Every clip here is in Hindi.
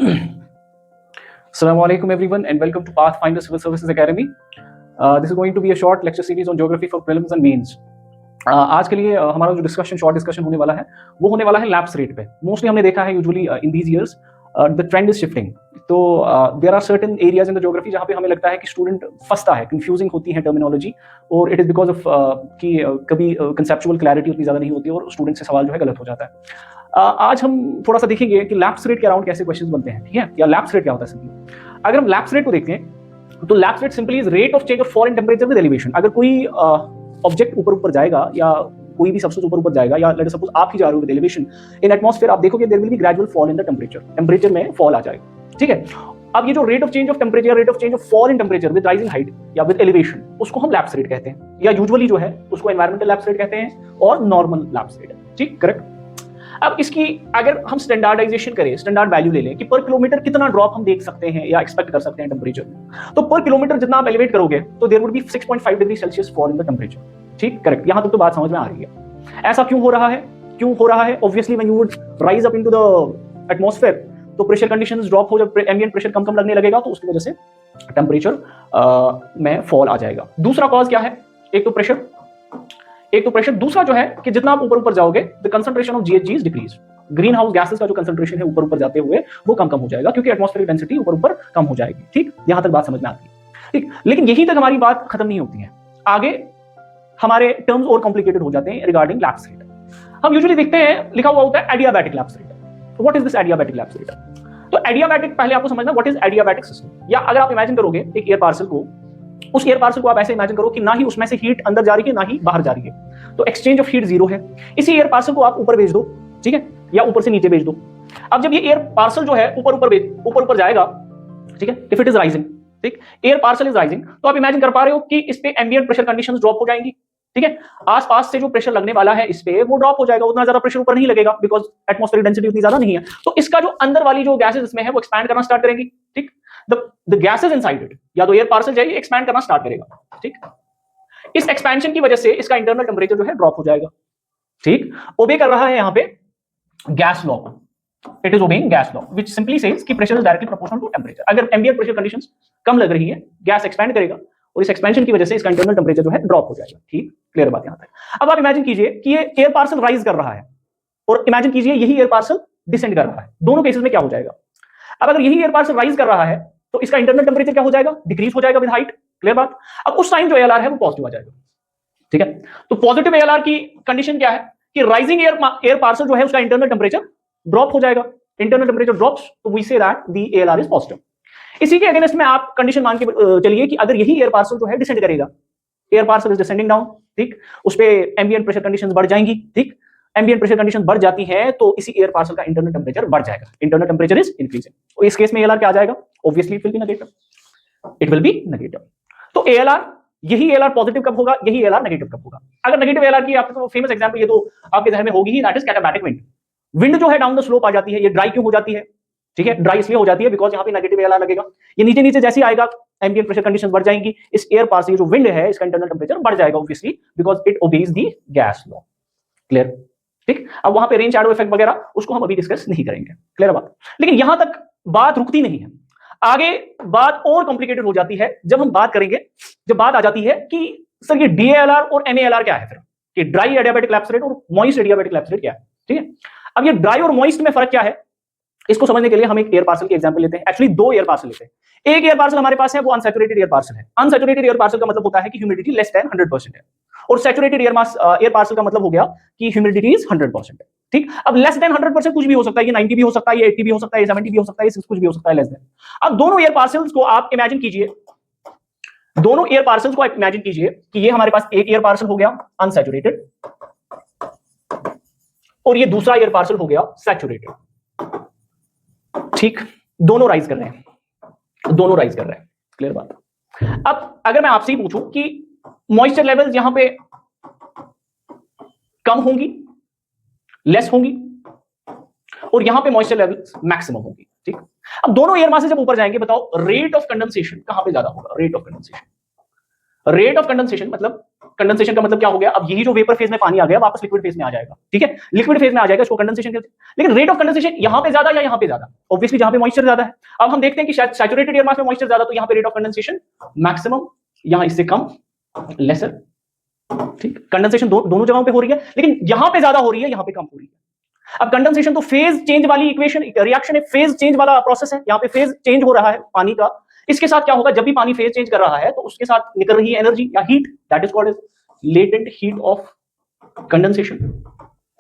Assalamu alaikum everyone and welcome to Pathfinder Civil Services Academy. This is going to be a short lecture series on geography for prelims and mains. आज के लिए हमारा जो शॉर्ट डिस्कशन होने वाला है वो होने वाला है लैप्स रेट पे. मोस्टली हमने देखा है usually in these years the trend is shifting. तो there are certain areas in the geography जहाँ पे हमें लगता है कि स्टूडेंट फंसता है, कंफ्यूजिंग होती है टर्मिनोलॉजी, और इट इज बिकॉज ऑफ कि कभी कंसेप्चुअल क्लैरिटी उतनी ज़्यादा नहीं होती है और स्टूडेंट से सवाल जो है गलत हो जाता है. आज हम थोड़ा सा देखेंगे कि लैप्स रेट के अराउंड कैसे क्वेश्चंस बनते हैं, ठीक है, या लैप्स रेट क्या होता है. सिंपली अगर हम लैप्स रेट को देखते हैं तो lapse rate simply is rate of change of fall in temperature with elevation. अगर कोई ऑब्जेक्ट ऊपर जाएगा या कोई भी सबस्टेंस ऊपर जाएगा, या लेट सपोज आप ही जा रहे हो विद एलिवेशन इन एटमॉस्फेयर, आप देखोगे there will be gradual fall in the temperature में फॉल आ जाएगा, ठीक है. अब ये जो rate of change of temperature, rate of change of fall in temperature with rising height या विद एलिवेशन, उसको हम लैप्स रेट कहते हैं, या यूजुअली जो है उसको एनवायरमेंटल लैप्स रेट कहते हैं और नॉर्मल लैप्स रेट, ठीक, करेक्ट. अब इसकी अगर हम स्टैंडर्डाइजेशन करें, स्टैंडर्ड वैल्यू ले लें कि पर किलोमीटर कितना ड्रॉप हम देख सकते हैं या एक्सपेक्ट कर सकते हैं टेंपरेचर में, तो पर किलोमीटर जितना आप एलिवेट करोगे तो there would be 6.5 degree Celsius fall in the temperature, ठीक, करेक्ट. यहां तक तो बात समझ में आ रही है. ऐसा क्यों हो रहा है? Obviously when you would rise up into the atmosphere तो प्रेशर कंडीशंस ड्रॉप हो, जब एम्बिएंट प्रेशर कम लगने लगेगा तो उसकी वजह से टेंपरेचर में फॉल आ जाएगा. दूसरा कॉज क्या है? एक तो प्रेशर, दूसरा जो है कि जितना आप ऊपर जाओगे the concentration of GHG is decrease. Green house gases का जो कंसंट्रेशन है ऊपर जाते हुए वो कम हो जाएगा क्योंकि एटमॉस्फेरिक डेंसिटी ऊपर कम हो जाएगी, ठीक. यहां तक बात समझ में आती है, ठीक. लेकिन यहीं तक हमारी बात खत्म नहीं होती है. आगे हमारे टर्म्स और कॉम्प्लिकेटेड हो जाते हैं रिगार्डिंग लैप्स रेट. हम यूजुअली देखते हैं लिखा हुआ होता है एडियाबैटिक लैप्स रेट. तो what is this adiabatic lapse rate? तो एडियाबैटिक पहले आपको समझना व्हाट इज एडियाबैटिक सिस्टम. या अगर आप इमेजिन करोगे एक एयर पार्सल को, उस एयर पार्सल को आप ऐसे इमेजिन करो कि ना ही उसमें से हीट अंदर जा रही है ना ही बाहर जा रही है, तो एक्सचेंज ऑफ हीट जीरो है. इसी एयर पार्सल को आप ऊपर भेज दो, ठीक है, या ऊपर से नीचे भेज दो. अब जब ये एयर पार्सल जो है ऊपर जाएगा, ठीक है, इफ इट इज राइजिंग, ठीक, एयर पार्सल इज राइजिंग, तो आप इमेजिन कर पा रहे हो कि इस पे एम्बिएंट प्रेशर कंडीशंस ड्रॉप हो जाएंगी, ठीक है. आसपास से जो प्रेशर लगने वाला है इस पे वो ड्रॉप हो जाएगा, उतना ज्यादा प्रेशर ऊपर नहीं लगेगा बिकॉज एटमॉस्फेरिक डेंसिटी उतनी ज्यादा नहीं है. तो इसका जो अंदर वाली जो गैसेस इसमें है वो एक्सपैंड करना स्टार्ट करेंगी, ठीक. द गैसेस इनसाइड इट, या तो एयर पार्सल जाएगी एक्सपैंड करना स्टार्ट करेगा, ठीक. इस एक्सपेंशन की वजह से इसका इंटरनल टेंपरेचर जो है ड्रॉप हो जाएगा, ठीक. ओबे कर रहा है यहां पे gas law. It is obeying gas law which simply says कि pressure is directly proportional to temperature. अगर एम्बिएंट प्रेशर कंडीशंस कम लग रही है, गैस एक्सपैंड करेगा और इस एक्सपेंशन की वजह से इसका इंटरनल टेंपरेचर जो है ड्रॉप हो जाएगा, ठीक. क्लियर बात यहां तक. अब आप इमेजिन कीजिए कि ये एयर पार्सल राइज कर रहा है और इमेजिन कीजिए यही एयर पार्सल डिसेंड कर रहा है. दोनों केसेस में क्या हो जाएगा? अब अगर यही एयर पार्सल राइज कर रहा है तो इसका इंटरनल टेंपरेचर क्या हो जाएगा? डिक्रीज हो जाएगा विद हाइट. क्लियर बात. अब उस टाइम जो एएलआर है वो पॉजिटिव आ जाएगा, ठीक है. तो पॉजिटिव एएलआर की कंडीशन क्या है कि राइजिंग एयर पार्सल जो है उसका इंटरनल टेंपरेचर ड्रॉप हो जाएगा. इंटरनल टेंपरेचर ड्रॉप्स तो we say that the ALR is positive. इसी के अगेंस्ट में आप कंडीशन मान के चलिए कि अगर यही एयर पार्सल जो है डिसेंड करेगा, air parcel is descending down, ठीक, उस पे एम्बिएंट प्रेशर कंडीशंस बढ़ जाएंगी, ठीक. एम्बिएंट प्रेशर कंडीशन बढ़ जाती है तो इसी एयर पार्सल का इंटरनल टेंपरेचर बढ़ जाएगा. Internal temperature is increasing. तो इस केस में एएलआर क्या आ जाएगा? Obviously it will be negative. It will be negative. तो एएलआर, यही एएलआर पॉजिटिव कब होगा, यही एएलआर नेगेटिव कब होगा? अगर नेगेटिव एएलआर की आपको फेमस एग्जांपल ये तो आपके जहन में होगी ही, दैट इज कैटाबैटिक विंड. विंड जो है डाउन द स्लोप आ जाती है. ये ड्राई क्यों हो जाती है? ठीक है, ड्राई इसलिए हो जाती है बिकॉज यहां पे नेगेटिव एएलआर लगेगा. ये नीचे जैसे आएगा एम्बिएंट प्रेशर कंडीशंस बढ़ जाएंगी, इस एयर पार्सल जो विंड है इसका इंटरनल टेंपरेचर बढ़ जाएगा obviously because it obeys the gas law. Clear, ठीक. अब वहां पे रेन शैडो इफेक्ट वगैरह उसको हम अभी डिस्कस नहीं करेंगे. क्लियर बात. लेकिन यहां तक बात रुकती नहीं है, आगे बात और कॉम्प्लिकेटेड हो जाती है जब हम बात करेंगे, जब बात आ जाती है कि सर ये डीएएलआर और एमएएलआर क्या है, फिर कि ड्राई एडियाबैटिक लैप्स रेट और मॉइस्ट एडियाबैटिक लैप्स रेट क्या है, ठीक है. अब ये ड्राई और मॉइस्ट में फर्क क्या है इसको समझने के लिए हम एक एयर पार्सल की एग्जांपल लेते हैं. एक्चुअली दो एयर पार्सल लेते हैं. एक एयर पार्सल हमारे पास है वो अनसैचुरेटेड एयर पार्सल है. अनसैचुरेटेड एयर पार्सल का मतलब होता है कि ह्यूमिडिटी लेस देन 100% है, और सैचुरेटेड एयर पार्सल का मतलब हो गया कि ह्यूमिडिटी इज 100%, ठीक. अब लेस देन 100% कुछ भी हो सकता है, ये 90 भी हो सकता है, ये 80 भी हो सकता है, ये 70 भी हो सकता है, ये कुछ भी हो सकता है लेस देन. अब दोनों एयर पार्सल्स को आप इमेजिन कीजिए, दोनों एयर पार्सल्स को आप इमेजिन कीजिए कि ये हमारे पास एक एयर पार्सल हो गया अनसैचुरेटेड और ये दूसरा एयर पार्सल हो गया सैचुरेटेड, ठीक. दोनों राइज कर रहे हैं, क्लियर बात. अब अगर मैं आपसे ही पूछूं कि मॉइस्चर लेवल्स यहां पे कम होंगी, लेस होंगी, और यहां पे मॉइस्चर लेवल्स मैक्सिमम होंगी, ठीक. अब दोनों एयर मासेस जब ऊपर जाएंगे, बताओ रेट ऑफ कंडेंसेशन कहां पे ज्यादा होगा? रेट ऑफ कंडेंसेशन मतलब कंडेंसेशन का मतलब क्या हो गया? अब यही जो वेपर फेज में पानी आ गया वापस लिक्विड फेज में आ जाएगा, ठीक है. लिक्विड फेज में आ जाएगा, इसको कंडेंसेशन कहते हैं. लेकिन रेट ऑफ कंडेंसेशन यहां पे ज्यादा या यहां पे ज्यादा? ऑब्वियसली जहां पे मॉइस्चर ज्यादा है। अब हम देखते हैं कि शायद सैचुरेटेड एयर मास में मॉइस्चर ज्यादा, तो यहाँ पे रेट ऑफ कंडेंसेशन मैक्सिमम, यहाँ इससे कम, लेसर। ठीक, कंडेंसेशन दोनों जगहों पे हो रही है, लेकिन यहां पे ज्यादा हो रही है, यहां पे कम हो रही है। अब कंडेंसेशन तो फेज चेंज वाली इक्वेशन, रिएक्शन है, फेज चेंज वाला प्रोसेस है, यहाँ पे फेज चेंज हो रहा है पानी का। इसके साथ क्या होगा, जब भी पानी फेज चेंज कर रहा है तो उसके साथ निकल रही है एनर्जी या heat, that is called as latent heat of condensation.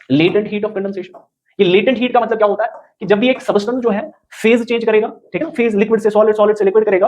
Latent heat of condensation, ये लेटेंट हीट का मतलब क्या होता है कि जब भी एक सबस्टेंस जो है फेज चेंज करेगा, ठीक है ना, फेज लिक्विड से सॉलिड, सॉलिड से लिक्विड करेगा,